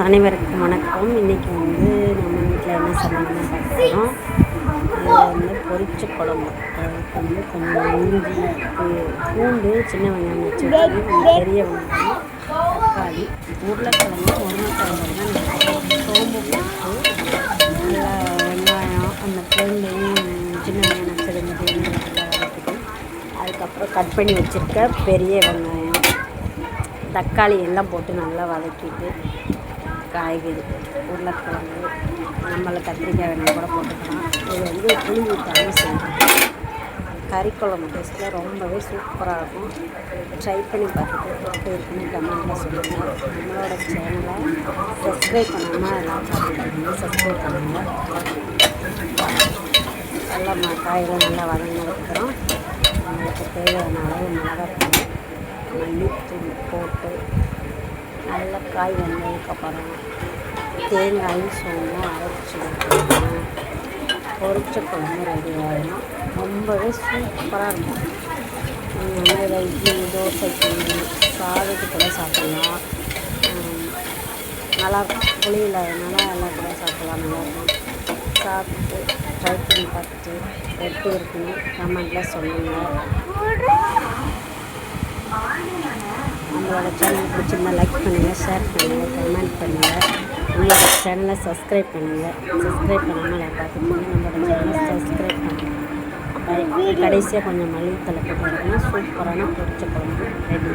அனைவருக்கும் வணக்கம். இன்றைக்கி நம்ம வீட்டில் என்ன சமையல்னு பார்க்குறோம். இது பொரிச்ச குழம்பு. அதுக்கு கொஞ்சம் இஞ்சி, பூண்டு, சின்ன வெங்காயம் வச்சு பெரிய வெங்காயம், தக்காளி, உருளைக்கிழங்கு, முருங்கைக்கிழங்கு தான் சோம்பு போட்டு நல்லா வெங்காயம் அந்த பூண்டையும் சின்ன வெங்காயம் நச்சது நல்லா வதக்கிட்டு அதுக்கப்புறம் கட் பண்ணி வச்சுருக்க பெரிய வெங்காயம், தக்காளி எல்லாம் போட்டு நல்லா வதக்கிட்டு காய்கறி உருளைக்கிழங்கு நம்மளை கத்திரிக்காய் வேணும் கூட போட்டுக்கலாம். இது புளி ஊற்றாமல் செய்யணும். கறி குழம்பு டேஸ்ட்டில் ரொம்பவே சூப்பராக இருக்கும். ட்ரை பண்ணி பார்த்துட்டு எப்படி இருக்குன்னு கமெண்ட்டில் சொல்லுங்கள். நம்மளோட சேனலை சப்ஸ்கிரைப் பண்ணாமல் எல்லாம் பார்த்துக்கிட்டீங்க, சப்ஸ்கிரைப் பண்ணுங்கள். நல்லா காயெல்லாம் நல்லா வதங்கினதுக்கப்புறம் நம்மளுக்கு தேவையான அளவு மிளகாத்தூள், மல்லித்தூள் போட்டு நல்லா காய் வந்ததுக்கப்புறம் தேங்காயும் சோம்பும் அரைச்சி வச்சுக்கணும். பொரிச்ச குழம்பு ரெடி ஆகிடும். ரொம்பவே சூப்பராக இருக்கும். இதில் இட்லி, தோசைக்கு, சாதத்துக்கு கூட சாப்பிட்லாம். நல்லாயிருக்கும். புளி இல்லாததுனால எல்லாம் கூட சாப்பிட்லாம். நல்லாயிருக்கும். சாப்பிட்டு ட்ரை பண்ணி பார்த்துட்டு எப்படி இருக்குன்னு கமெண்ட்டில் சொல்லுங்கள். நம்மளோட சேனல் பிடிச்சிருந்தா லைக் பண்ணுங்கள், ஷேர் பண்ணுங்கள், கமெண்ட் பண்ணுங்கள். நம்மளோட சேனலை சப்ஸ்கிரைப் பண்ணுங்கள். சப்ஸ்கிரைப் பண்ணாமல் பார்த்துக்கோங்க. நம்மளோட சேனலை சப்ஸ்கிரைப் பண்ணுங்கள். கடைசியாக கொஞ்சம் மல்லித்தலை போட்டு சூப்பரான பொரிச்ச குழம்பு ரெடி.